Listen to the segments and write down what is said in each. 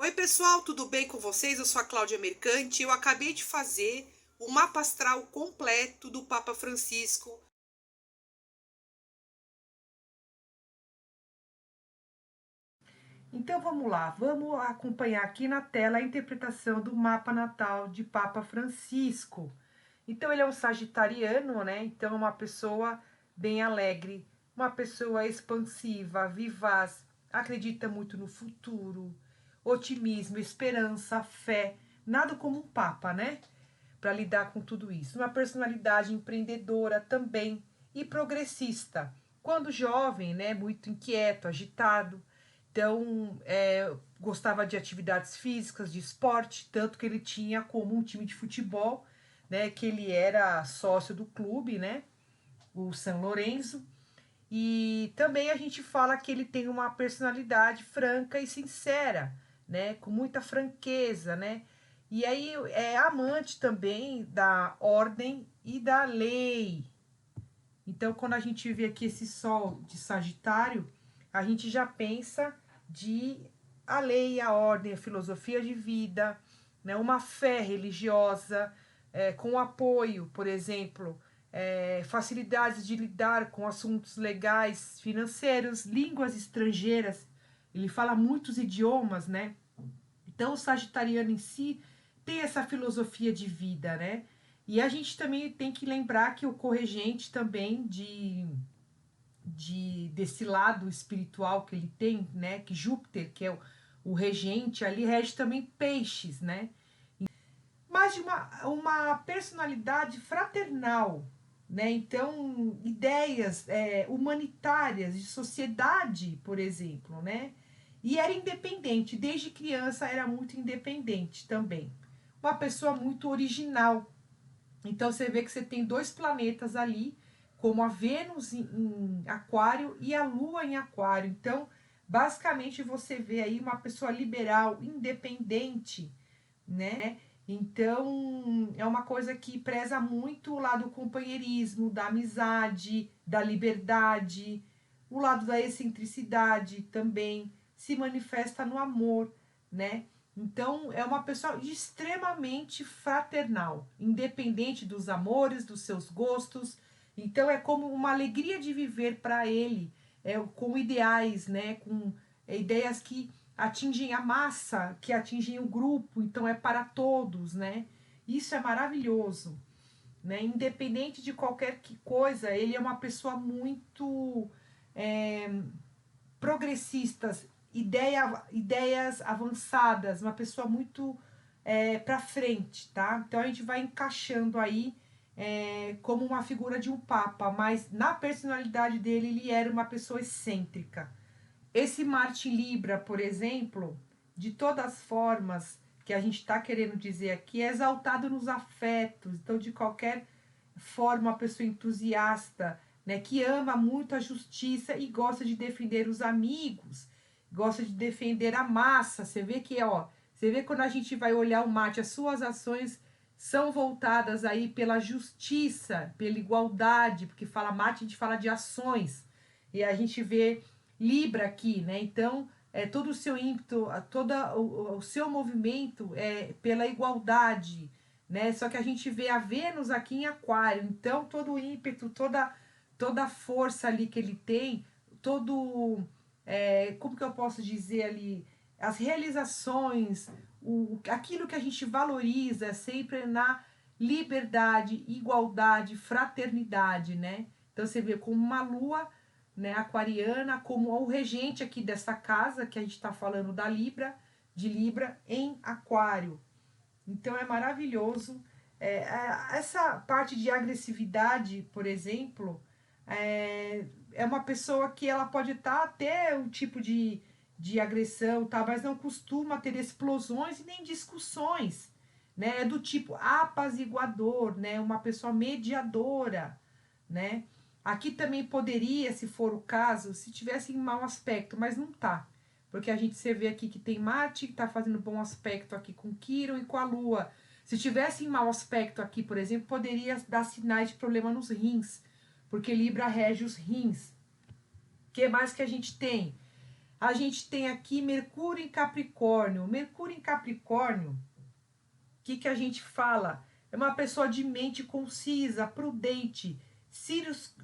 Oi, pessoal, tudo bem com vocês? Eu sou a Cláudia Mercante e eu acabei de fazer o mapa astral completo do Papa Francisco. Então vamos lá, vamos acompanhar aqui na tela a interpretação do mapa natal de Papa Francisco. Então ele é um sagitariano, né? Então é uma pessoa bem alegre, uma pessoa expansiva, vivaz, acredita muito no futuro, otimismo, esperança, fé, nada como um papa, né? Para lidar com tudo isso. Uma personalidade empreendedora também e progressista. Quando jovem, né, muito inquieto, agitado, então gostava de atividades físicas, de esporte, tanto que ele tinha como um time de futebol, né, que ele era sócio do clube, né, o São Lourenço. E também a gente fala que ele tem uma personalidade franca e sincera, né, com muita franqueza, né? E aí é amante também da ordem e da lei. Então, quando a gente vê aqui esse sol de Sagitário, a gente já pensa de a lei, a ordem, a filosofia de vida, né? Uma fé religiosa, com apoio, por exemplo, facilidades de lidar com assuntos legais, financeiros, línguas estrangeiras. Ele fala muitos idiomas, né? Então, o sagitariano em si tem essa filosofia de vida, né? E a gente também tem que lembrar que o corregente também desse lado espiritual que ele tem, né? Que Júpiter, que é o regente ali, rege também peixes, né? Mas de uma personalidade fraternal, né? Então, ideias humanitárias, de sociedade, por exemplo, né? E era independente, desde criança era muito independente também. Uma pessoa muito original. Então, você vê que você tem dois planetas ali, como a Vênus em Aquário e a Lua em Aquário. Então, basicamente, você vê aí uma pessoa liberal, independente, né? Então, é uma coisa que preza muito o lado do companheirismo, da amizade, da liberdade, o lado da excentricidade também se manifesta no amor, né? Então, é uma pessoa extremamente fraternal, independente dos amores, dos seus gostos. Então, é como uma alegria de viver para ele, com ideais, né? Com ideias que atingem a massa, que atingem o grupo, então é para todos, né? Isso é maravilhoso, né? Independente de qualquer coisa, ele é uma pessoa muito é, progressista, ideias avançadas, uma pessoa muito para frente, tá? Então a gente vai encaixando aí como uma figura de um papa, mas na personalidade dele ele era uma pessoa excêntrica. Esse Marte Libra, por exemplo, de todas as formas que a gente está querendo dizer aqui, é exaltado nos afetos. Então, de qualquer forma, uma pessoa entusiasta, né, que ama muito a justiça e gosta de defender os amigos, gosta de defender a massa. Você vê que, ó, você vê quando a gente vai olhar o Marte, as suas ações são voltadas aí pela justiça, pela igualdade, porque fala Marte, a gente fala de ações. E a gente vê Libra aqui, né? Então, todo o seu ímpeto, todo o seu movimento é pela igualdade, né? Só que a gente vê a Vênus aqui em Aquário, então todo o ímpeto, toda a força ali que ele tem, todo, como que eu posso dizer ali, as realizações, aquilo que a gente valoriza é sempre na liberdade, igualdade, fraternidade, né? Então você vê como uma lua, né, aquariana, como o regente aqui dessa casa, que a gente está falando da Libra, de Libra em Aquário. Então é maravilhoso. Essa parte de agressividade, por exemplo, é uma pessoa que ela pode estar até um tipo de agressão, tá, mas não costuma ter explosões e nem discussões. Né? É do tipo apaziguador, né? Uma pessoa mediadora, né? Aqui também poderia, se for o caso, se tivesse em mau aspecto, mas não tá. Porque a gente se vê aqui que tem Marte, que tá fazendo bom aspecto aqui com Quiron e com a Lua. Se tivesse em mau aspecto aqui, por exemplo, poderia dar sinais de problema nos rins, porque Libra rege os rins. O que mais que a gente tem? A gente tem aqui Mercúrio em Capricórnio. Mercúrio em Capricórnio, o que a gente fala? É uma pessoa de mente concisa, prudente,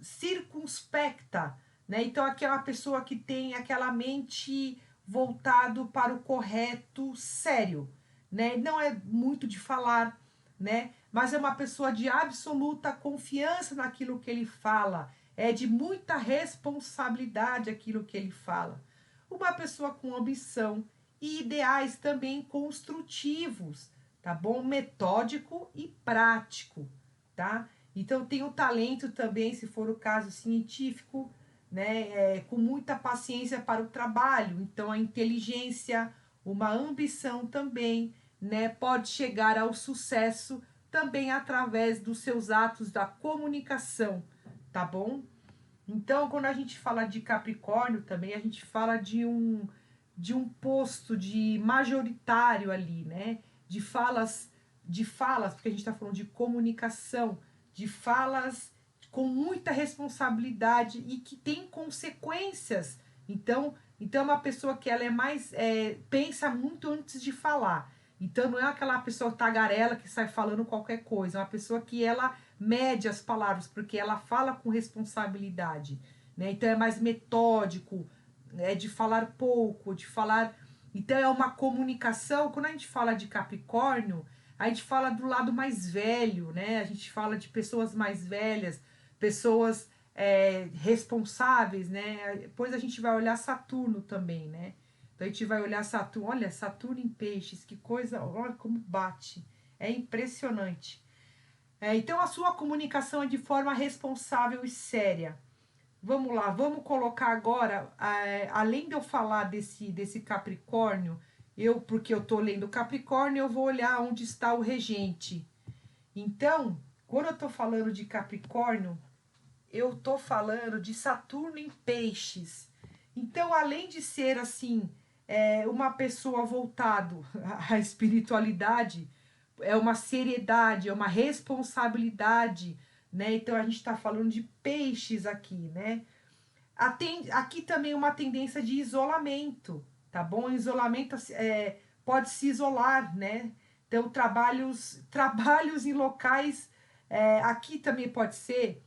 circunspecta, né? Então aqui é uma pessoa que tem aquela mente voltado para o correto, sério, né? Não é muito de falar, né? Mas é uma pessoa de absoluta confiança naquilo que ele fala, é de muita responsabilidade aquilo que ele fala. Uma pessoa com ambição e ideais também construtivos, tá bom? Metódico e prático, tá? Então tem o talento também, se for o caso científico, né? Com muita paciência para o trabalho. Então a inteligência, uma ambição também, né? Pode chegar ao sucesso também através dos seus atos da comunicação, tá bom? Então, quando a gente fala de Capricórnio também, a gente fala de um posto de majoritário ali, né? De falas, porque a gente está falando de comunicação, de falas com muita responsabilidade e que tem consequências. Então é uma pessoa que ela é mais pensa muito antes de falar. Então não é aquela pessoa tagarela que sai falando qualquer coisa, é uma pessoa que ela mede as palavras, porque ela fala com responsabilidade, né? Então é mais metódico, é de falar pouco, de falar. Então é uma comunicação. Quando a gente fala de Capricórnio, a gente fala do lado mais velho, né? A gente fala de pessoas mais velhas, pessoas responsáveis, né? Depois a gente vai olhar Saturno também, né? Então a gente vai olhar Saturno, olha, Saturno em peixes, que coisa, olha como bate. É impressionante. Então a sua comunicação é de forma responsável e séria. Vamos lá, vamos colocar agora, além de eu falar desse Capricórnio, porque eu tô lendo Capricórnio, eu vou olhar onde está o regente. Então, quando eu tô falando de Capricórnio, eu tô falando de Saturno em peixes. Então, além de ser assim, uma pessoa voltado à espiritualidade, é uma seriedade, é uma responsabilidade, né? Então a gente está falando de peixes aqui, né? Aqui também uma tendência de isolamento, tá bom? Isolamento pode se isolar, né? Então trabalhos em locais, aqui também pode ser.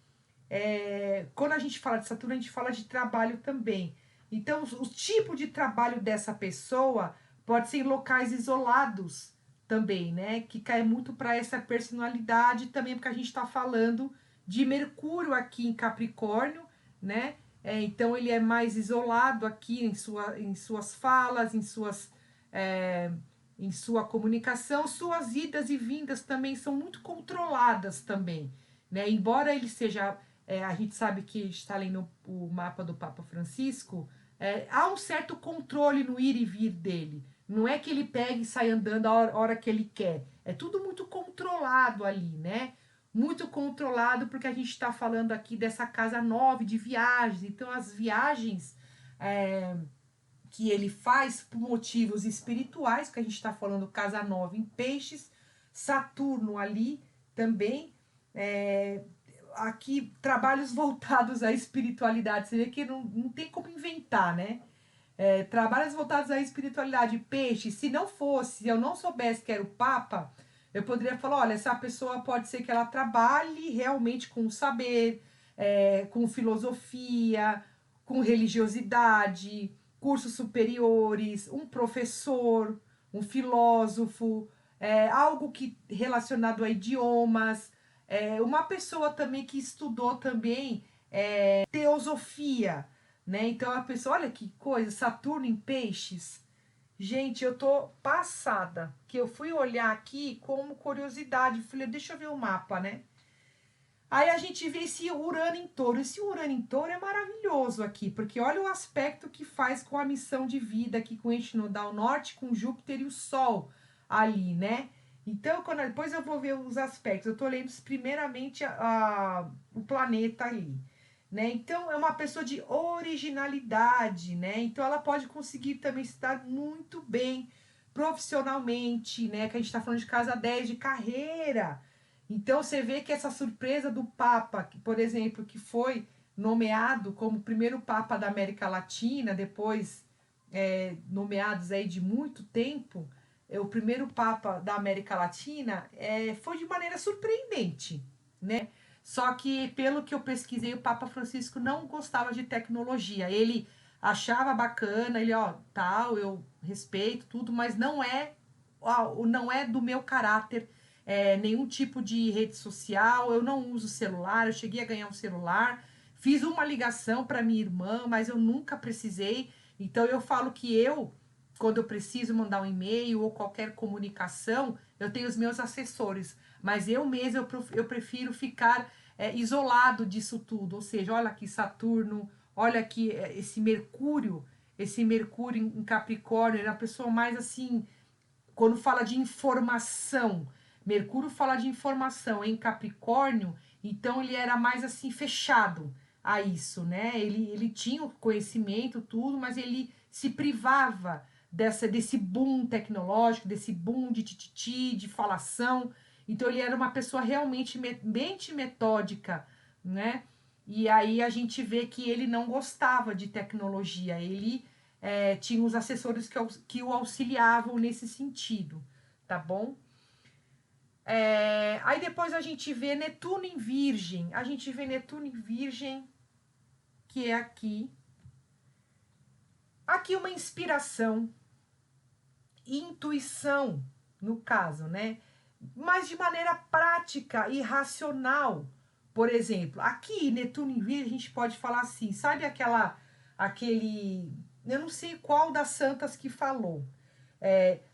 Quando a gente fala de Saturno, a gente fala de trabalho também. Então o tipo de trabalho dessa pessoa pode ser em locais isolados também, né? Que cai muito para essa personalidade também, porque a gente está falando de Mercúrio aqui em Capricórnio, né? Então ele é mais isolado aqui em suas falas, em sua comunicação. Suas idas e vindas também são muito controladas também, né? Embora ele seja, a gente sabe que está lendo o mapa do Papa Francisco, há um certo controle no ir e vir dele. Não é que ele pega e sai andando a hora que ele quer. É tudo muito controlado ali, né? Muito controlado, porque a gente está falando aqui dessa casa 9 de viagens. Então, as viagens que ele faz por motivos espirituais, que a gente está falando casa 9 em peixes, Saturno ali também, aqui trabalhos voltados à espiritualidade. Você vê que não tem como inventar, né? Trabalhos voltados à espiritualidade, peixe. Se eu não soubesse que era o Papa, eu poderia falar, olha, essa pessoa pode ser que ela trabalhe realmente com saber, com filosofia, com religiosidade, cursos superiores, um professor, um filósofo, algo que relacionado a idiomas, uma pessoa também que estudou também teosofia, né? Então a pessoa, olha que coisa, Saturno em peixes. Gente, eu tô passada, que eu fui olhar aqui como curiosidade, falei, deixa eu ver o mapa, né? Aí a gente vê esse Urano em Touro. Esse Urano em Touro é maravilhoso aqui, porque olha o aspecto que faz com a missão de vida aqui com o eixo nodal norte, com Júpiter e o Sol ali, né? Então, depois eu vou ver os aspectos. Eu tô lendo primeiramente o planeta ali, né? Então, é uma pessoa de originalidade, né? Então, ela pode conseguir também se dar muito bem profissionalmente, né? Que a gente tá falando de casa 10 de carreira. Então, você vê que essa surpresa do Papa, que, por exemplo, que foi nomeado como o primeiro Papa da América Latina, depois nomeados aí de muito tempo, o primeiro Papa da América Latina, foi de maneira surpreendente, né? Só que, pelo que eu pesquisei, o Papa Francisco não gostava de tecnologia. Ele achava bacana, ele, ó, tal, eu respeito tudo, mas não é do meu caráter nenhum tipo de rede social, eu não uso celular, eu cheguei a ganhar um celular, fiz uma ligação para minha irmã, mas eu nunca precisei. Então eu falo que quando eu preciso mandar um e-mail ou qualquer comunicação, eu tenho os meus assessores, mas eu mesmo eu prefiro ficar isolado disso tudo. Ou seja, olha aqui Saturno, olha aqui esse Mercúrio em Capricórnio, é uma pessoa mais assim, quando fala de informação, Mercúrio fala de informação em Capricórnio, então ele era mais assim fechado a isso, né? Ele tinha o conhecimento, tudo, mas ele se privava desse boom tecnológico, desse boom de tititi, de falação. Então ele era uma pessoa realmente mente metódica, né? E aí a gente vê que ele não gostava de tecnologia, ele tinha os assessores que o auxiliavam nesse sentido, tá bom? Aí depois a gente vê Netuno em Virgem. A gente vê Netuno em Virgem, que é aqui. Aqui uma inspiração, intuição, no caso, né? Mas de maneira prática e racional. Por exemplo, aqui, Netuno em Virgem, a gente pode falar assim, sabe aquele, eu não sei qual das santas que falou,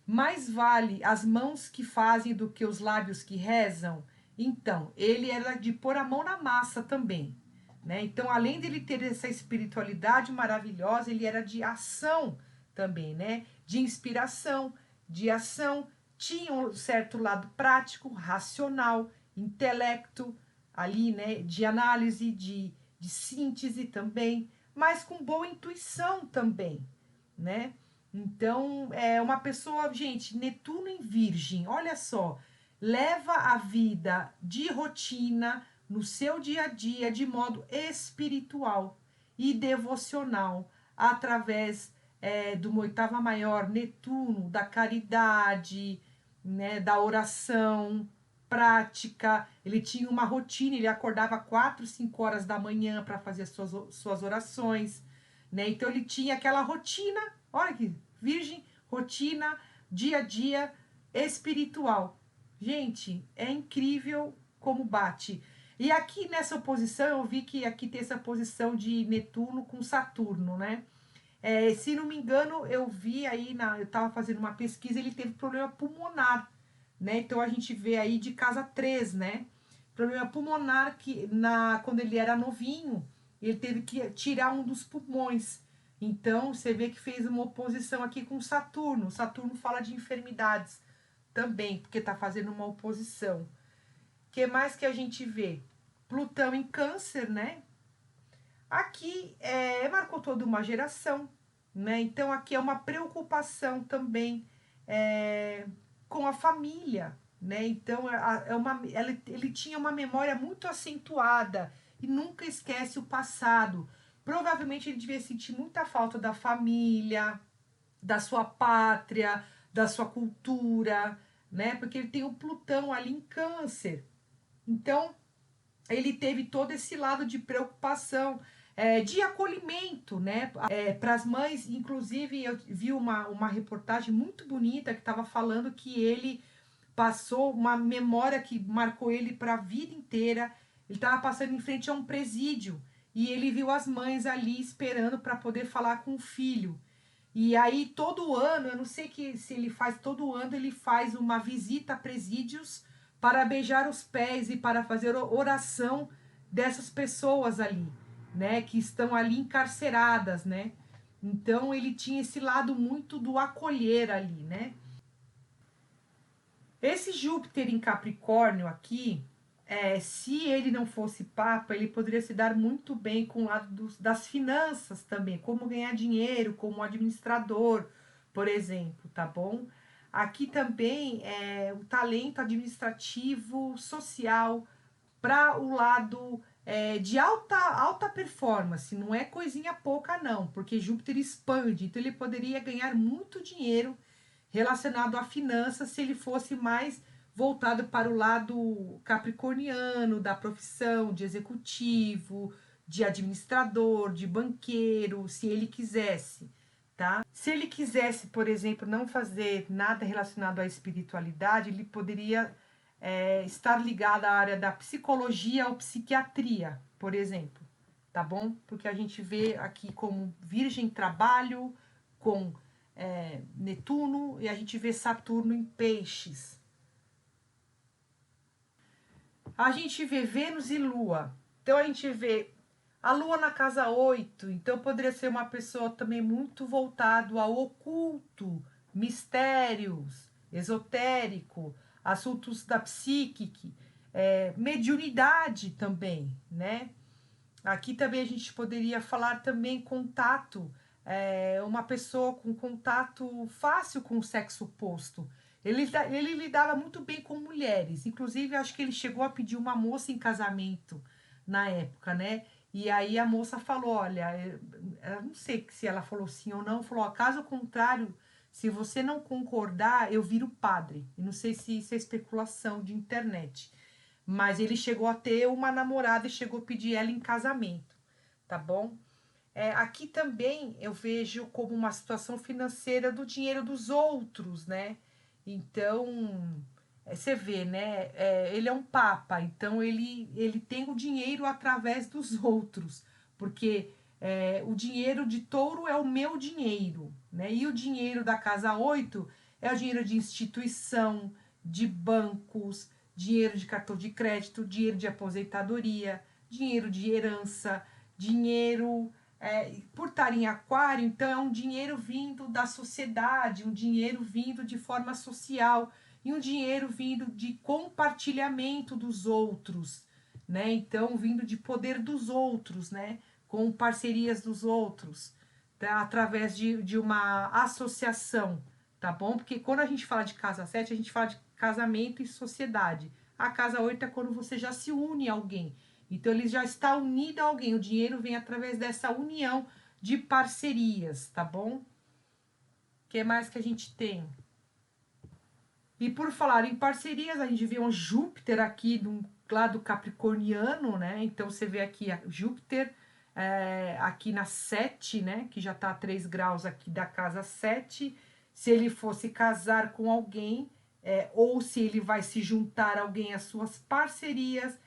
mais vale as mãos que fazem do que os lábios que rezam. Então, ele era de pôr a mão na massa também, né? Então, além dele ter essa espiritualidade maravilhosa, ele era de ação também, né? De inspiração, de ação, tinha um certo lado prático, racional, intelecto, ali, né? De análise, de síntese também, mas com boa intuição também, né? Então, é uma pessoa, gente, Netuno em Virgem, olha só, leva a vida de rotina no seu dia a dia de modo espiritual e devocional, através do oitava maior, Netuno, da caridade, né, da oração prática. Ele tinha uma rotina, ele acordava 4, 5 horas da manhã para fazer suas orações, né? Então ele tinha aquela rotina, olha aqui, Virgem, rotina, dia a dia espiritual. Gente, é incrível como bate. E aqui nessa oposição, eu vi que aqui tem essa posição de Netuno com Saturno, né? Se não me engano, eu vi aí, eu estava fazendo uma pesquisa, ele teve problema pulmonar, né? Então a gente vê aí de casa 3, né? Problema pulmonar quando ele era novinho, ele teve que tirar um dos pulmões. Então você vê que fez uma oposição aqui com Saturno. Saturno fala de enfermidades também, porque está fazendo uma oposição. O que mais que a gente vê? Plutão em Câncer, né? Aqui marcou toda uma geração, né? Então aqui é uma preocupação também com a família, né? Então ele tinha uma memória muito acentuada e nunca esquece o passado. Provavelmente ele devia sentir muita falta da família, da sua pátria, da sua cultura, né? Porque ele tem o Plutão ali em Câncer. Então, ele teve todo esse lado de preocupação, de acolhimento, né? Para as mães, inclusive, eu vi uma reportagem muito bonita que estava falando que ele passou uma memória que marcou ele para a vida inteira. Ele estava passando em frente a um presídio e ele viu as mães ali esperando para poder falar com o filho. E aí, todo ano, eu não sei se ele faz, todo ano ele faz uma visita a presídios para beijar os pés e para fazer oração dessas pessoas ali, né, que estão ali encarceradas, né? Então ele tinha esse lado muito do acolher ali, né? Esse Júpiter em Capricórnio aqui, se ele não fosse Papa, ele poderia se dar muito bem com o lado das finanças também, como ganhar dinheiro, como administrador, por exemplo, tá bom? Aqui também o talento administrativo, social, para o lado de alta performance, não é coisinha pouca não, porque Júpiter expande, então ele poderia ganhar muito dinheiro relacionado a finanças se ele fosse mais voltado para o lado capricorniano, da profissão, de executivo, de administrador, de banqueiro, se ele quisesse, tá? Se ele quisesse, por exemplo, não fazer nada relacionado à espiritualidade, ele poderia estar ligado à área da psicologia ou psiquiatria, por exemplo, tá bom? Porque a gente vê aqui como Virgem trabalho com Netuno e a gente vê Saturno em Peixes. A gente vê Vênus e Lua. Então a gente vê a Lua na casa 8, então poderia ser uma pessoa também muito voltado ao oculto, mistérios, esotérico, assuntos da psíquica, mediunidade também, né? Aqui também a gente poderia falar também contato, uma pessoa com contato fácil com o sexo oposto. Ele lidava muito bem com mulheres, inclusive acho que ele chegou a pedir uma moça em casamento na época, né? E aí a moça falou, olha, eu não sei se ela falou sim ou não, falou, caso contrário, se você não concordar, eu viro padre. E não sei se isso é especulação de internet. Mas ele chegou a ter uma namorada e chegou a pedir ela em casamento, tá bom? Aqui também eu vejo como uma situação financeira do dinheiro dos outros, né? Então, você vê, né? Ele é um papa, então ele tem o dinheiro através dos outros, porque o dinheiro de touro é o meu dinheiro, né? E o dinheiro da casa 8 é o dinheiro de instituição, de bancos, dinheiro de cartão de crédito, dinheiro de aposentadoria, dinheiro de herança, dinheiro por estar em aquário, então é um dinheiro vindo da sociedade, um dinheiro vindo de forma social e um dinheiro vindo de compartilhamento dos outros, né? Então, vindo de poder dos outros, né? Com parcerias dos outros, tá? Através de uma associação, tá bom? Porque quando a gente fala de casa 7, a gente fala de casamento e sociedade. A casa 8 é quando você já se une a alguém. Então, ele já está unido a alguém. O dinheiro vem através dessa união de parcerias, tá bom? O que mais que a gente tem? E por falar em parcerias, a gente vê um Júpiter aqui do lado capricorniano, né? Então, você vê aqui Júpiter aqui na 7, né? Que já está a 3 graus aqui da casa 7. Se ele fosse casar com alguém, ou se ele vai se juntar a alguém às suas parcerias,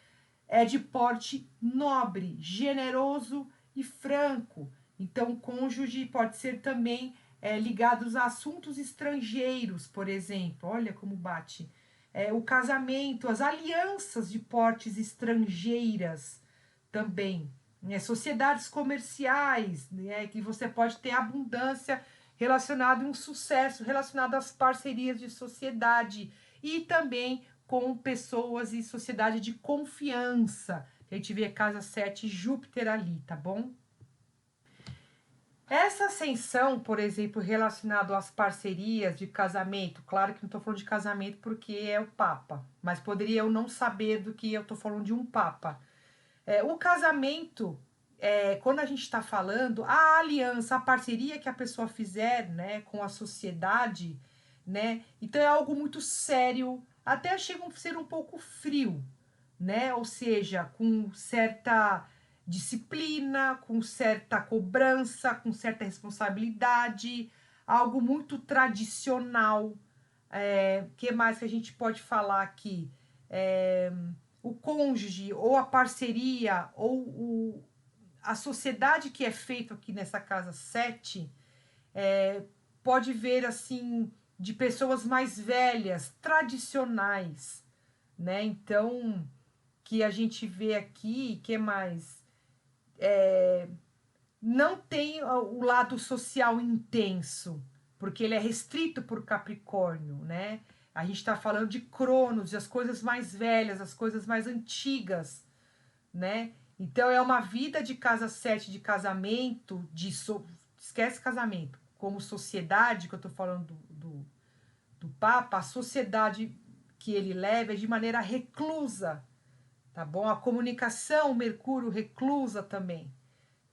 é de porte nobre, generoso e franco. Então, o cônjuge pode ser também ligados a assuntos estrangeiros, por exemplo. Olha como bate. O casamento, as alianças de portes estrangeiras também. Sociedades comerciais, né, que você pode ter abundância relacionado a um sucesso, relacionado às parcerias de sociedade e também com pessoas e sociedade de confiança. A gente vê casa 7, Júpiter ali, tá bom? Essa ascensão, por exemplo, relacionado às parcerias de casamento, claro que não estou falando de casamento porque é o Papa, mas poderia eu não saber do que eu estou falando de um Papa. O casamento, quando a gente está falando, a aliança, a parceria que a pessoa fizer, né, com a sociedade, né, então é algo muito sério, até chega a ser um pouco frio, né, ou seja, com certa disciplina, com certa cobrança, com certa responsabilidade, algo muito tradicional. Que mais que a gente pode falar aqui? O cônjuge, ou a parceria, ou a sociedade que é feita aqui nessa casa 7, pode ver assim de pessoas mais velhas, tradicionais, né? Então, que a gente vê aqui, que mais? Não tem o lado social intenso, porque ele é restrito por Capricórnio, né? A gente está falando de Cronos, as coisas mais velhas, as coisas mais antigas, né? Então é uma vida de casa 7 de casamento, esquece casamento, como sociedade, que eu tô falando do Papa, a sociedade que ele leva é de maneira reclusa, tá bom? A comunicação, Mercúrio reclusa também,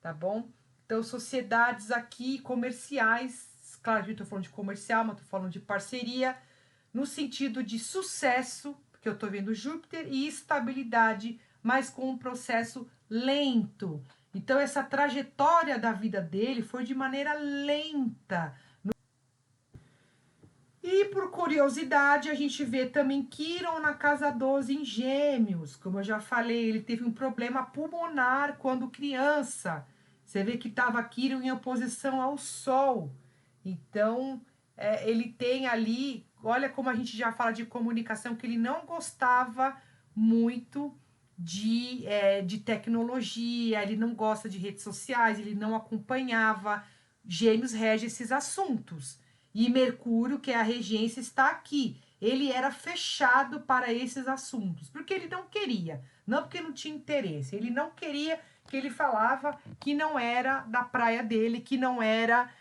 tá bom? Então, sociedades aqui comerciais, claro que eu tô falando de comercial, mas tô falando de parceria, no sentido de sucesso, porque eu tô vendo Júpiter, e estabilidade, mas com um processo lento. Então, essa trajetória da vida dele foi de maneira lenta. E por curiosidade, a gente vê também Quiron na casa 12 em Gêmeos. Como eu já falei, ele teve um problema pulmonar quando criança. Você vê que estava Quiron em oposição ao Sol. Então, ele tem ali, olha como a gente já fala de comunicação, que ele não gostava muito de tecnologia, ele não gosta de redes sociais, ele não acompanhava. Gêmeos rege esses assuntos. E Mercúrio, que é a regência, está aqui. Ele era fechado para esses assuntos, porque ele não queria, não porque não tinha interesse, ele não queria, que ele falava que não era da praia dele, que não era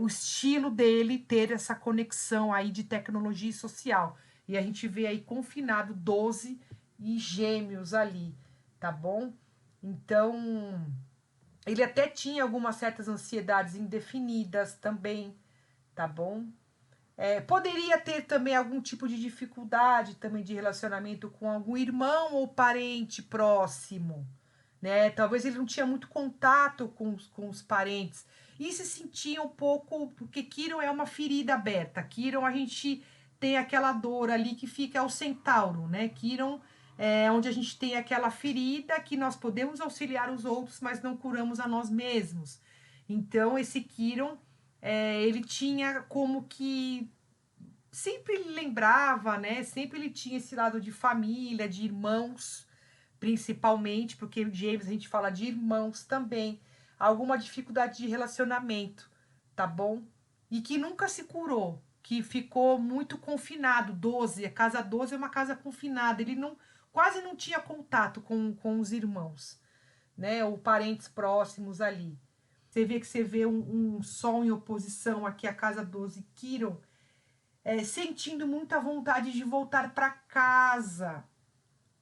o estilo dele ter essa conexão aí de tecnologia e social. E a gente vê aí confinado 12 e Gêmeos ali, tá bom? Então, ele até tinha algumas certas ansiedades indefinidas também, tá bom? Poderia ter também algum tipo de dificuldade também de relacionamento com algum irmão ou parente próximo, né? Talvez ele não tinha muito contato com os parentes e se sentia um pouco, porque Quiron é uma ferida aberta. Quiron a gente tem aquela dor ali que fica ao centauro, né? Quiron é onde a gente tem aquela ferida que nós podemos auxiliar os outros, mas não curamos a nós mesmos. Então esse Quiron ele tinha como que sempre lembrava, né? Sempre ele tinha esse lado de família, de irmãos, principalmente, porque o James a gente fala de irmãos também, alguma dificuldade de relacionamento, tá bom? E que nunca se curou, que ficou muito confinado. 12, a casa 12 é uma casa confinada, ele não quase não tinha contato com os irmãos, né? Ou parentes próximos ali. Você vê um Sol em oposição aqui à casa 12, Quiron, sentindo muita vontade de voltar para casa.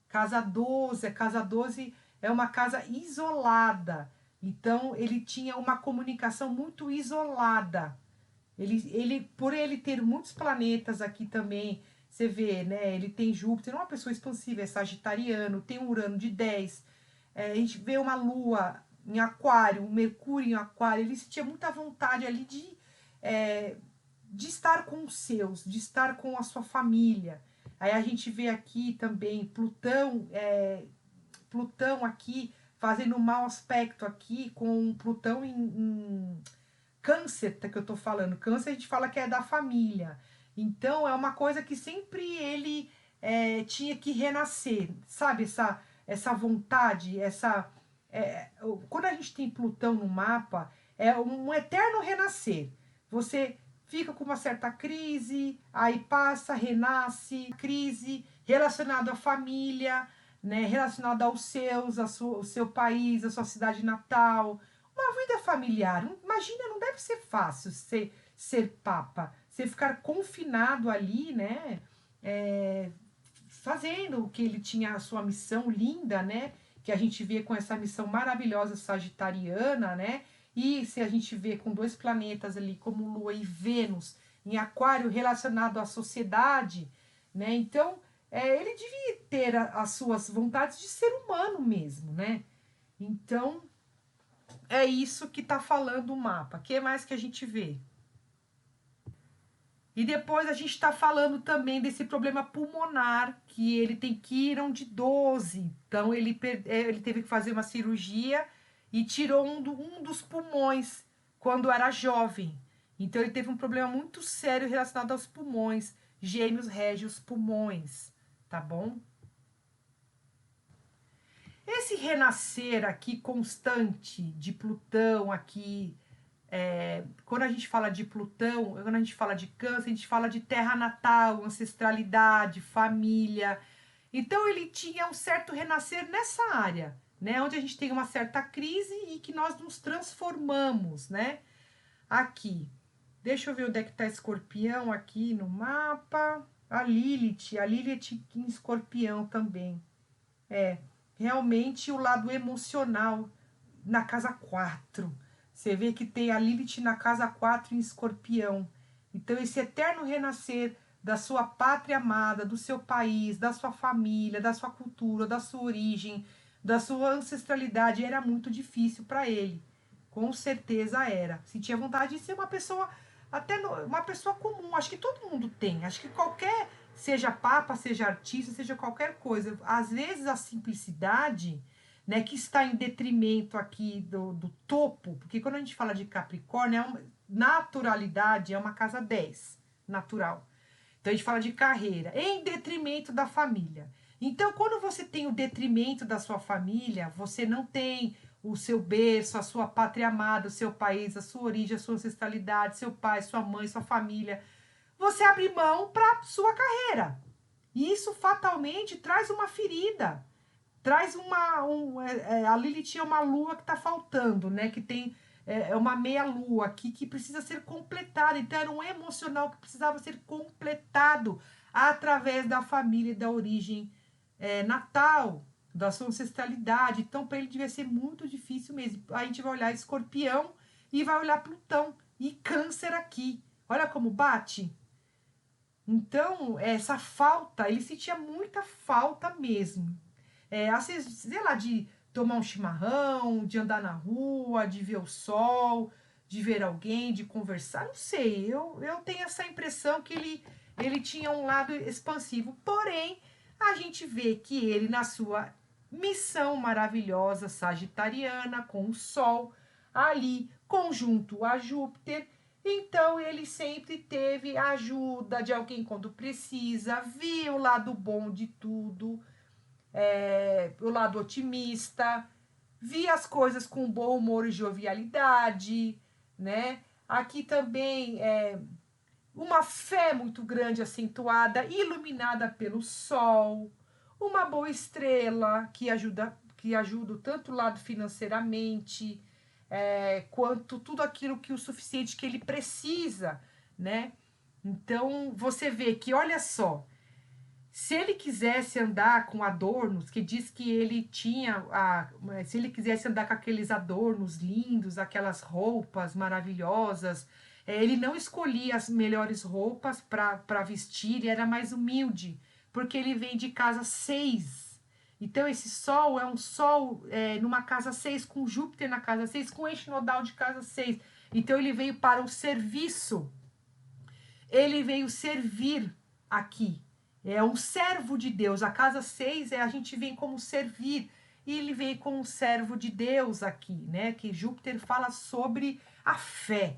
Casa 12 é uma casa isolada. Então, ele tinha uma comunicação muito isolada. Por ele ter muitos planetas aqui também, você vê, né? Ele tem Júpiter, não é uma pessoa expansiva, é sagitariano, tem um Urano de 10. A gente vê uma Lua em Aquário, um Mercúrio em Aquário. Ele sentia muita vontade ali de estar com os seus, de estar com a sua família. Aí a gente vê aqui também Plutão aqui fazendo um mau aspecto aqui com Plutão em Câncer, que eu tô falando. Câncer a gente fala que é da família. Então é uma coisa que sempre ele tinha que renascer, sabe? Essa vontade, quando a gente tem Plutão no mapa, é um eterno renascer. Você fica com uma certa crise, aí passa, renasce, crise relacionado à família, né, relacionado aos seus, ao seu país, à sua cidade natal, uma vida familiar. Imagina, não deve ser fácil ser papa, você ficar confinado ali, né, fazendo o que ele tinha, a sua missão linda, né, que a gente vê com essa missão maravilhosa sagitariana, né, e se a gente vê com dois planetas ali, como Lua e Vênus, em Aquário, relacionado à sociedade, né? Então, ele devia ter as suas vontades de ser humano mesmo, né? Então, é isso que tá falando o mapa. O que mais que a gente vê? E depois a gente está falando também desse problema pulmonar, que ele tem Quiron de 12. Então, ele teve que fazer uma cirurgia e tirou um dos pulmões quando era jovem. Então, ele teve um problema muito sério relacionado aos pulmões. Gêmeos rege os pulmões, tá bom? Esse renascer aqui constante de Plutão aqui, quando a gente fala de Plutão, quando a gente fala de Câncer, a gente fala de terra natal, ancestralidade, família. Então ele tinha um certo renascer nessa área, né? Onde a gente tem uma certa crise e que nós nos transformamos, né? Aqui. Deixa eu ver onde é que tá Escorpião aqui no mapa. A Lilith em Escorpião também. É, realmente o lado emocional na casa 4. Você vê que tem a Lilith na casa 4 em Escorpião. Então, esse eterno renascer da sua pátria amada, do seu país, da sua família, da sua cultura, da sua origem, da sua ancestralidade, era muito difícil para ele. Com certeza era. Sentia vontade de ser uma pessoa, uma pessoa comum. Acho que todo mundo tem. Acho que qualquer, seja papa, seja artista, seja qualquer coisa. Às vezes a simplicidade, né, que está em detrimento aqui do topo, porque quando a gente fala de Capricórnio, naturalidade é uma casa 10, natural. Então a gente fala de carreira, em detrimento da família. Então, quando você tem o detrimento da sua família, você não tem o seu berço, a sua pátria amada, o seu país, a sua origem, a sua ancestralidade, seu pai, sua mãe, sua família. Você abre mão para sua carreira. E isso fatalmente traz uma ferida. Traz a Lilith é uma lua que está faltando, né? Que tem uma meia lua aqui que precisa ser completada. Então era um emocional que precisava ser completado através da família e da origem natal, da sua ancestralidade. Então para ele devia ser muito difícil mesmo. A gente vai olhar Escorpião e vai olhar Plutão e Câncer aqui. Olha como bate. Então, essa falta, ele sentia muita falta mesmo. Sei lá, de tomar um chimarrão, de andar na rua, de ver o sol, de ver alguém, de conversar, não sei. Eu tenho essa impressão que ele tinha um lado expansivo. Porém, a gente vê que ele, na sua missão maravilhosa sagitariana, com o Sol ali, conjunto a Júpiter, então ele sempre teve a ajuda de alguém quando precisa, viu o lado bom de tudo, o lado otimista, via as coisas com bom humor e jovialidade, né? Aqui também uma fé muito grande, acentuada, iluminada pelo sol, uma boa estrela que ajuda tanto o lado financeiramente, quanto tudo aquilo que o suficiente que ele precisa, né? Então você vê que, olha só, se ele quisesse andar com adornos, que diz que ele tinha, se ele quisesse andar com aqueles adornos lindos, aquelas roupas maravilhosas, ele não escolhia as melhores roupas para vestir, e era mais humilde, porque ele vem de casa 6. Então, esse sol é um sol numa casa 6, com Júpiter na casa 6, com eixo nodal de casa 6. Então, ele veio para o serviço, ele veio servir aqui. É um servo de Deus. A casa 6 a gente vem como servir. E ele veio como servo de Deus aqui, né? Que Júpiter fala sobre a fé.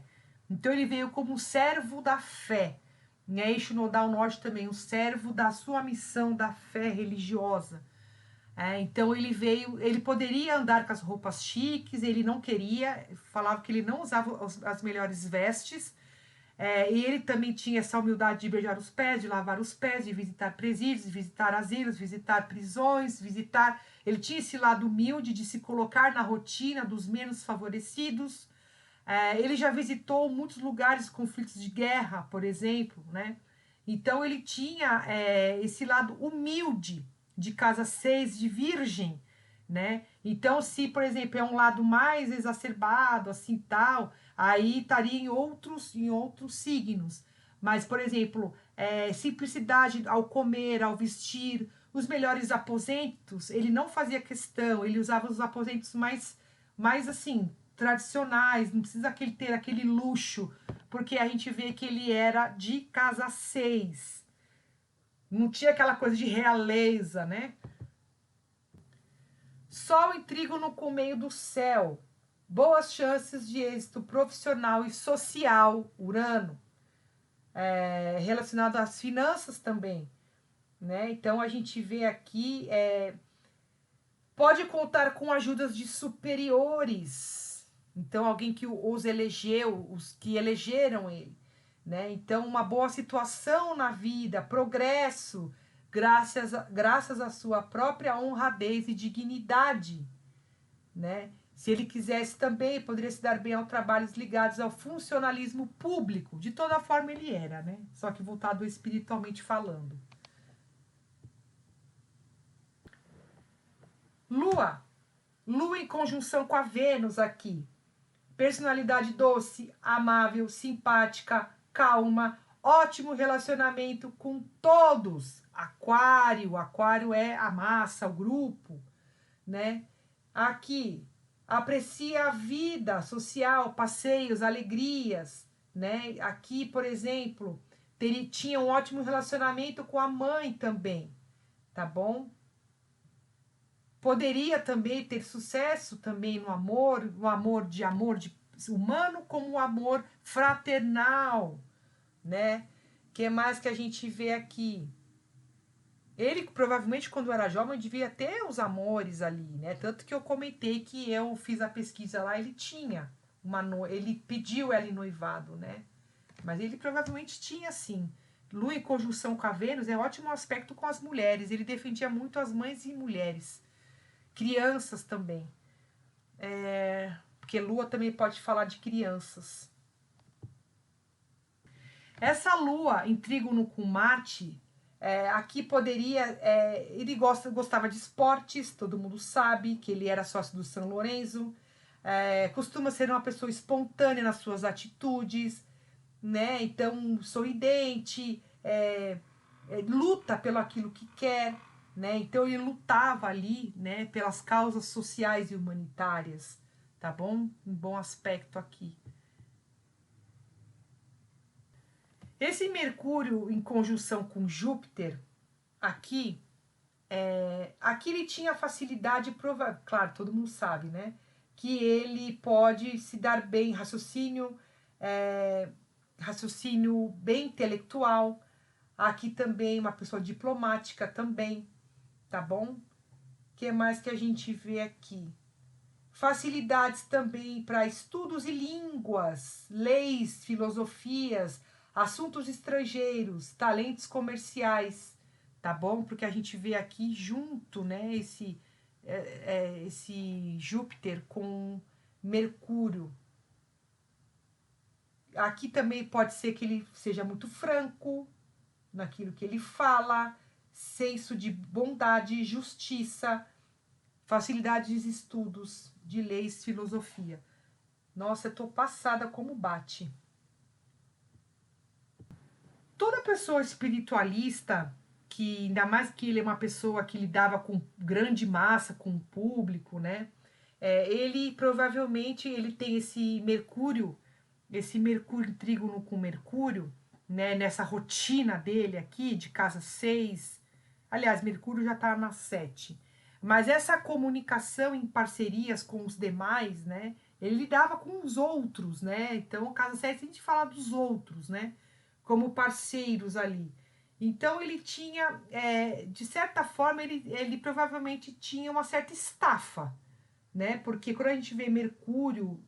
Então ele veio como servo da fé. Né? Eixo nodal norte também, o servo da sua missão da fé religiosa. Então ele veio, ele poderia andar com as roupas chiques, ele não queria, falava que ele não usava as melhores vestes, e ele também tinha essa humildade de beijar os pés, de lavar os pés, de visitar presídios, de visitar asilos, visitar prisões, visitar. Ele tinha esse lado humilde de se colocar na rotina dos menos favorecidos. Ele já visitou muitos lugares, conflitos de guerra, por exemplo, né? Então ele tinha esse lado humilde de casa 6, de virgem, né? Então, se, por exemplo, é um lado mais exacerbado, assim, tal, aí estaria em outros signos. Mas, por exemplo, simplicidade ao comer, ao vestir, os melhores aposentos, ele não fazia questão, ele usava os aposentos mais assim, tradicionais, não precisa ter aquele luxo, porque a gente vê que ele era de casa 6. Não tinha aquela coisa de realeza, né? Sol em trígono com o meio do céu. Boas chances de êxito profissional e social, Urano. Relacionado às finanças também, né? Então a gente vê aqui, pode contar com ajudas de superiores. Então alguém que os elegeu, os que elegeram ele, né? Então uma boa situação na vida, progresso, graças à sua própria honradez e dignidade, né? Se ele quisesse também, poderia se dar bem aos trabalhos ligados ao funcionalismo público. De toda forma ele era, né? Só que voltado espiritualmente falando. Lua. Lua em conjunção com a Vênus aqui. Personalidade doce, amável, simpática, calma, ótimo relacionamento com todos. Aquário, aquário é a massa, o grupo, né? Aqui, aprecia a vida social, passeios, alegrias, né? Aqui, por exemplo, tinha um ótimo relacionamento com a mãe também, tá bom? Poderia também ter sucesso também no amor de humano como o amor fraternal, né? Que mais que a gente vê aqui? Ele provavelmente quando era jovem devia ter os amores ali, né? Tanto que eu comentei que eu fiz a pesquisa lá, ele tinha ele pediu ela em noivado, né? Mas ele provavelmente tinha sim. Lua em conjunção com a Vênus é ótimo aspecto com as mulheres. Ele defendia muito as mães e mulheres. Crianças também. Porque Lua também pode falar de crianças. Essa Lua em trígono com Marte, aqui poderia... ele gostava de esportes, todo mundo sabe que ele era sócio do São Lourenço. Costuma ser uma pessoa espontânea nas suas atitudes, né? Então, sorridente, luta pelo aquilo que quer, né? Então ele lutava ali, né, pelas causas sociais e humanitárias, tá bom? Um bom aspecto aqui. Esse Mercúrio em conjunção com Júpiter, aqui, aqui ele tinha facilidade, claro, todo mundo sabe, né? Que ele pode se dar bem, raciocínio bem intelectual. Aqui também uma pessoa diplomática também, tá bom? O que mais que a gente vê aqui? Facilidades também para estudos e línguas, leis, filosofias, assuntos estrangeiros, talentos comerciais, tá bom? Porque a gente vê aqui junto, né, esse Júpiter com Mercúrio. Aqui também pode ser que ele seja muito franco naquilo que ele fala, senso de bondade, justiça, facilidade de estudos, de leis, filosofia. Nossa, eu tô passada como bate. Toda pessoa espiritualista, que ainda mais que ele é uma pessoa que lidava com grande massa, com o público, né? Ele provavelmente ele tem esse Mercúrio em trígono com Mercúrio, né? Nessa rotina dele aqui, de casa 6. Aliás, Mercúrio já tá na 7. Mas essa comunicação em parcerias com os demais, né? Ele lidava com os outros, né? Então, casa 7 a gente fala dos outros, né? Como parceiros ali. Então, ele tinha, de certa forma, ele provavelmente tinha uma certa estafa, né? Porque quando a gente vê Mercúrio,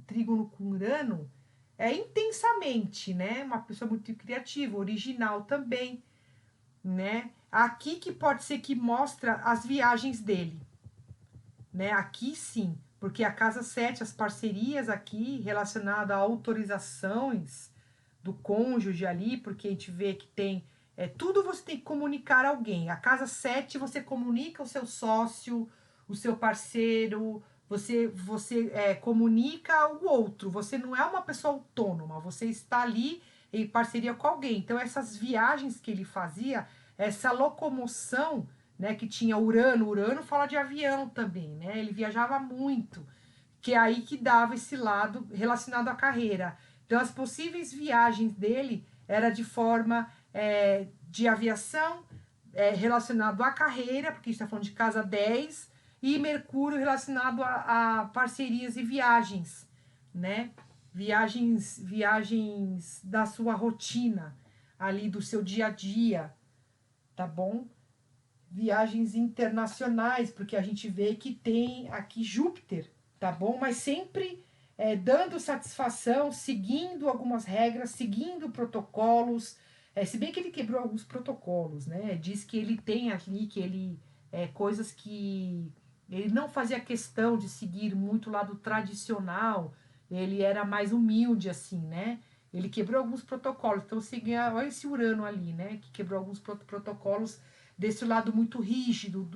trígono com Urano, é intensamente, né? Uma pessoa muito criativa, original também, né? Aqui que pode ser que mostra as viagens dele, né? Aqui sim, porque a casa 7, as parcerias aqui relacionadas a autorizações do cônjuge ali, porque a gente vê que tem tudo você tem que comunicar a alguém. A casa 7 você comunica o seu sócio, o seu parceiro, você comunica o outro. Você não é uma pessoa autônoma, você está ali em parceria com alguém. Então essas viagens que ele fazia, essa locomoção, né, que tinha Urano fala de avião também, né? Ele viajava muito, que é aí que dava esse lado relacionado à carreira. Então, as possíveis viagens dele era de forma de aviação, relacionado à carreira, porque a gente está falando de casa 10, e Mercúrio relacionado a parcerias e viagens, né? Viagens da sua rotina, ali do seu dia a dia, tá bom? Viagens internacionais, porque a gente vê que tem aqui Júpiter, tá bom? Mas sempre dando satisfação, seguindo algumas regras, seguindo protocolos, se bem que ele quebrou alguns protocolos, né? Diz que ele tem ali, que ele coisas que ele não fazia questão de seguir muito o lado tradicional, ele era mais humilde, assim, né? Ele quebrou alguns protocolos, então seguia, olha esse Urano ali, né? Que quebrou alguns protocolos desse lado muito rígido,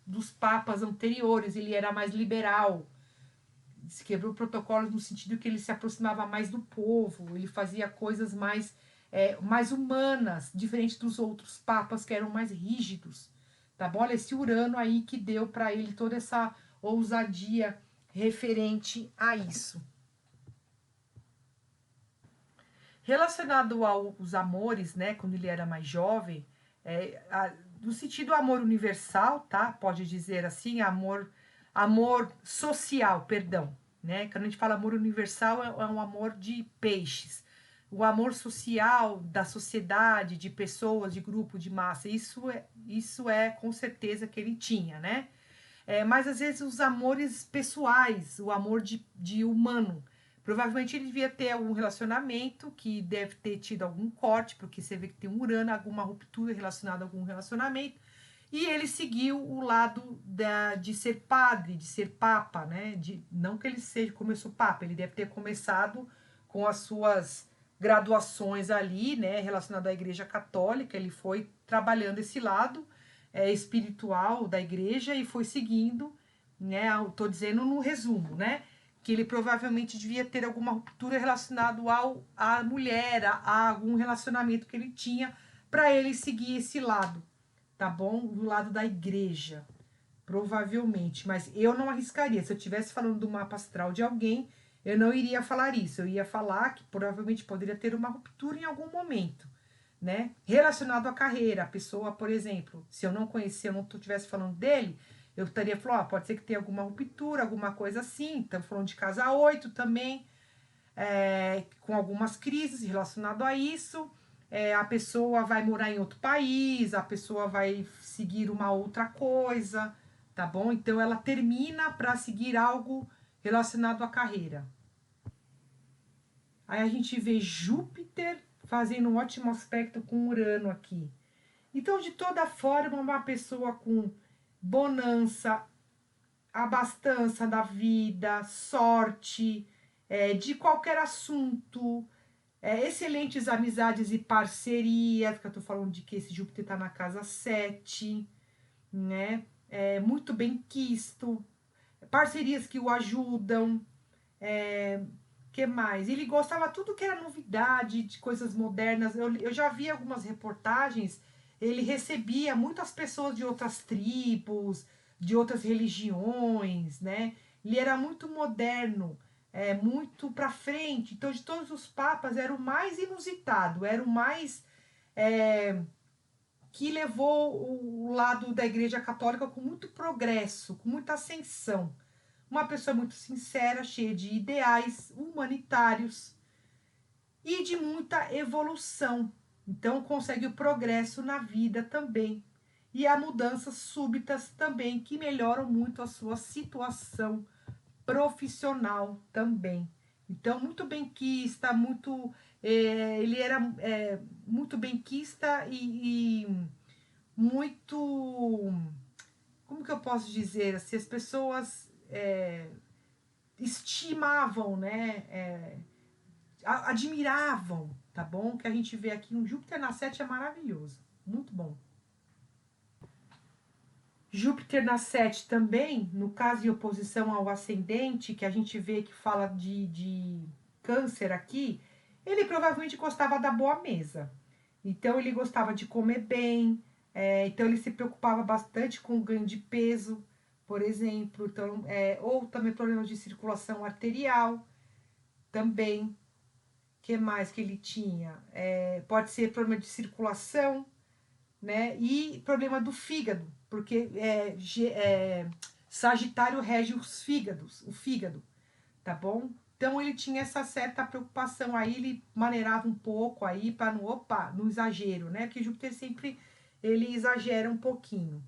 dos papas anteriores, ele era mais liberal, se quebrou protocolos no sentido que ele se aproximava mais do povo, ele fazia coisas mais humanas, diferente dos outros papas que eram mais rígidos, tá bom? Olha esse Urano aí que deu para ele toda essa ousadia referente a isso. Relacionado aos amores, né, quando ele era mais jovem, no sentido amor universal, tá? Pode dizer assim, amor social, perdão, né? Quando a gente fala amor universal, é um amor de peixes. O amor social da sociedade, de pessoas, de grupo, de massa, isso é com certeza que ele tinha, né? Mas às vezes os amores pessoais, o amor de humano. Provavelmente ele devia ter algum relacionamento que deve ter tido algum corte, porque você vê que tem um Urano, alguma ruptura relacionada a algum relacionamento. E ele seguiu o lado de ser padre, de ser papa, né? Não que ele começou papa, ele deve ter começado com as suas graduações ali, né? Relacionado à Igreja Católica, ele foi trabalhando esse lado espiritual da igreja e foi seguindo, né? Estou dizendo no resumo, né? Que ele provavelmente devia ter alguma ruptura relacionada à mulher, a algum relacionamento que ele tinha, para ele seguir esse lado, tá bom? Do lado da igreja, provavelmente. Mas eu não arriscaria. Se eu estivesse falando do mapa astral de alguém, eu não iria falar isso. Eu ia falar que provavelmente poderia ter uma ruptura em algum momento, né? Relacionado à carreira. A pessoa, por exemplo, se eu não conhecer, eu não estivesse falando dele, eu estaria falando, pode ser que tenha alguma ruptura, alguma coisa assim. Estamos falando de casa 8 também, com algumas crises relacionadas a isso. A pessoa vai morar em outro país, a pessoa vai seguir uma outra coisa, tá bom? Então ela termina para seguir algo relacionado à carreira. Aí a gente vê Júpiter fazendo um ótimo aspecto com Urano aqui. Então, de toda forma, uma pessoa com bonança, abastança da vida, sorte, de qualquer assunto, excelentes amizades e parcerias, que eu tô falando de que esse Júpiter tá na casa 7, né? Muito bem quisto, parcerias que o ajudam, que mais? Ele gostava tudo que era novidade, de coisas modernas. Eu já vi algumas reportagens, ele recebia muitas pessoas de outras tribos, de outras religiões, né? Ele era muito moderno, muito para frente. Então, de todos os papas, era o mais inusitado, era o mais que levou o lado da Igreja Católica com muito progresso, com muita ascensão. Uma pessoa muito sincera, cheia de ideais humanitários e de muita evolução. Então, consegue o progresso na vida também. E há mudanças súbitas também que melhoram muito a sua situação profissional também. Então, muito benquista, ele era muito benquista e muito. Como que eu posso dizer? Assim, as pessoas estimavam, né? Admiravam, tá bom? Que a gente vê aqui um Júpiter na 7 é maravilhoso, muito bom. Júpiter na 7 também, no caso em oposição ao ascendente, que a gente vê que fala de câncer aqui, ele provavelmente gostava da boa mesa. Então ele gostava de comer bem, então ele se preocupava bastante com o ganho de peso, por exemplo, então, ou também problemas de circulação arterial, também. Que mais que ele tinha? Pode ser problema de circulação, né? E problema do fígado, porque Sagitário rege o fígado, tá bom? Então ele tinha essa certa preocupação aí, ele maneirava um pouco aí para no exagero, né? Porque Júpiter sempre ele exagera um pouquinho.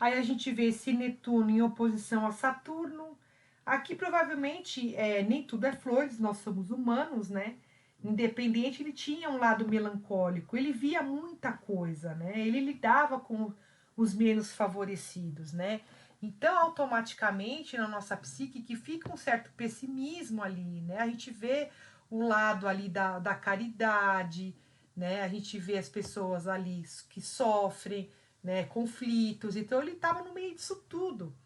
Aí a gente vê esse Netuno em oposição a Saturno. Aqui provavelmente nem tudo é flores, nós somos humanos, né? Independente, ele tinha um lado melancólico, ele via muita coisa, né? Ele lidava com os menos favorecidos, né? Então, automaticamente, na nossa psique, que fica um certo pessimismo ali, né? A gente vê o lado ali da caridade, né? A gente vê as pessoas ali que sofrem, né, conflitos, então ele estava no meio disso tudo.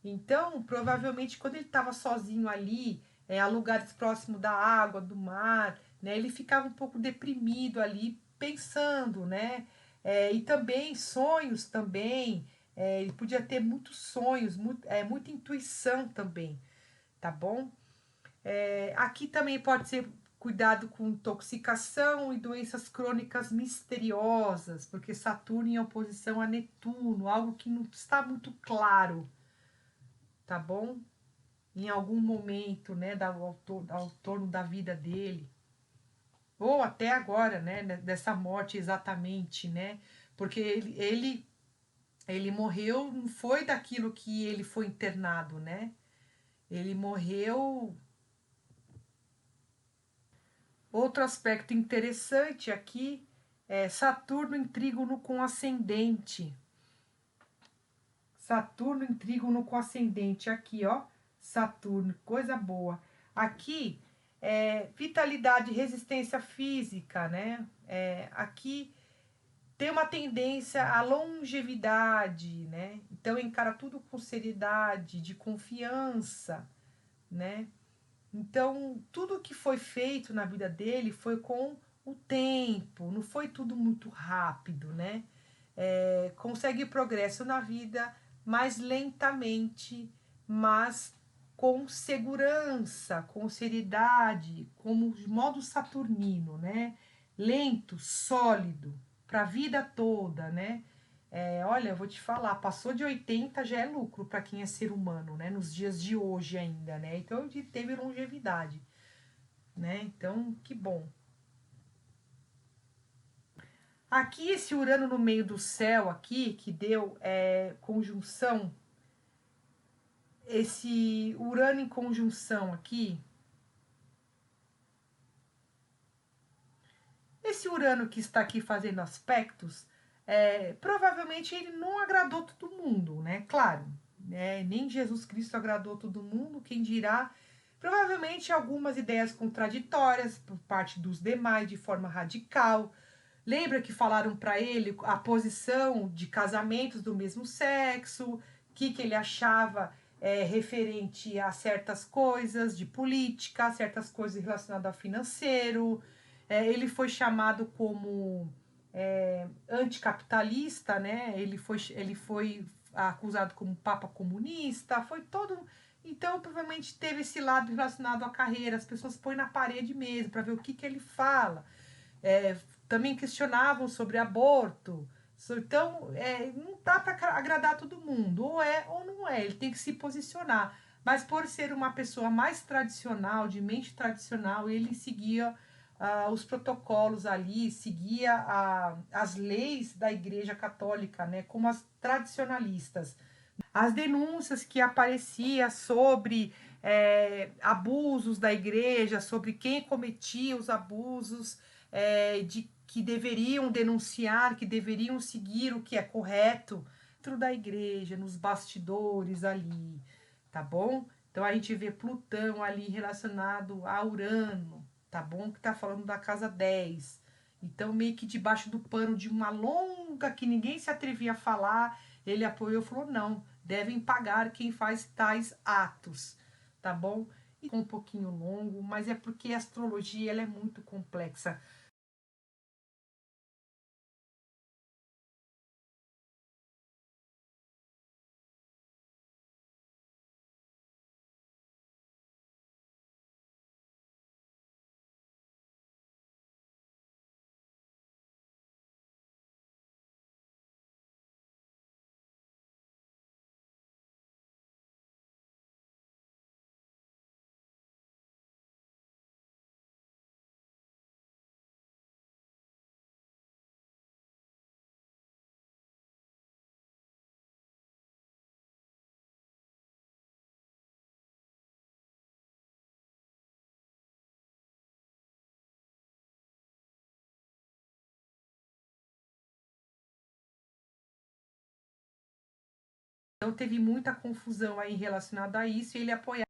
Então, provavelmente, quando ele estava sozinho ali, a lugares próximos da água, do mar, né, ele ficava um pouco deprimido ali, pensando, né? E também sonhos também, ele podia ter muitos sonhos, muita intuição também, tá bom? Aqui também pode ser cuidado com intoxicação e doenças crônicas misteriosas, porque Saturno em oposição a Netuno, algo que não está muito claro, tá bom? Em algum momento, né, ao torno da vida dele, ou até agora, né, dessa morte exatamente, né? Porque ele morreu, não foi daquilo que ele foi internado, né? Ele morreu. Outro aspecto interessante aqui é Saturno em trígono com ascendente. Saturno em trígono com ascendente. Aqui, ó. Saturno, coisa boa. Aqui vitalidade e resistência física, né? Aqui tem uma tendência à longevidade, né? Então encara tudo com seriedade, de confiança, né? Então, tudo que foi feito na vida dele foi com o tempo, não foi tudo muito rápido, né? Consegue progresso na vida mais lentamente, mas com segurança, com seriedade, como modo saturnino, né? Lento, sólido, para a vida toda, né? Olha, eu vou te falar, passou de 80 já é lucro para quem é ser humano, né? Nos dias de hoje ainda, né? Então ele teve longevidade, né? Então, que bom. Aqui esse Urano no meio do céu aqui, que deu conjunção, esse Urano em conjunção aqui, esse Urano que está aqui fazendo aspectos, provavelmente ele não agradou todo mundo, né? Claro, né? Nem Jesus Cristo agradou todo mundo, quem dirá. Provavelmente algumas ideias contraditórias por parte dos demais de forma radical. Lembra que falaram para ele a posição de casamentos do mesmo sexo, o que ele achava referente a certas coisas de política, certas coisas relacionadas ao financeiro. Ele foi chamado como anticapitalista, né? Ele foi acusado como papa comunista, foi todo. Então, provavelmente teve esse lado relacionado à carreira, as pessoas põem na parede mesmo para ver o que ele fala. Também questionavam sobre aborto. Então, não dá para agradar todo mundo, ou é ou não é, ele tem que se posicionar. Mas por ser uma pessoa mais tradicional, de mente tradicional, ele seguia os protocolos ali, seguia as leis da Igreja Católica, né, como as tradicionalistas. As denúncias que apareciam sobre abusos da igreja, sobre quem cometia os abusos, de que deveriam denunciar, que deveriam seguir o que é correto dentro da igreja, nos bastidores ali, tá bom? Então a gente vê Plutão ali relacionado a Urano, tá bom? Que tá falando da casa 10. Então, meio que debaixo do pano de uma longa que ninguém se atrevia a falar, ele apoiou e falou: não, devem pagar quem faz tais atos, tá bom? E um pouquinho longo, mas é porque a astrologia ela é muito complexa. Então teve muita confusão aí relacionada a isso e ele apoiava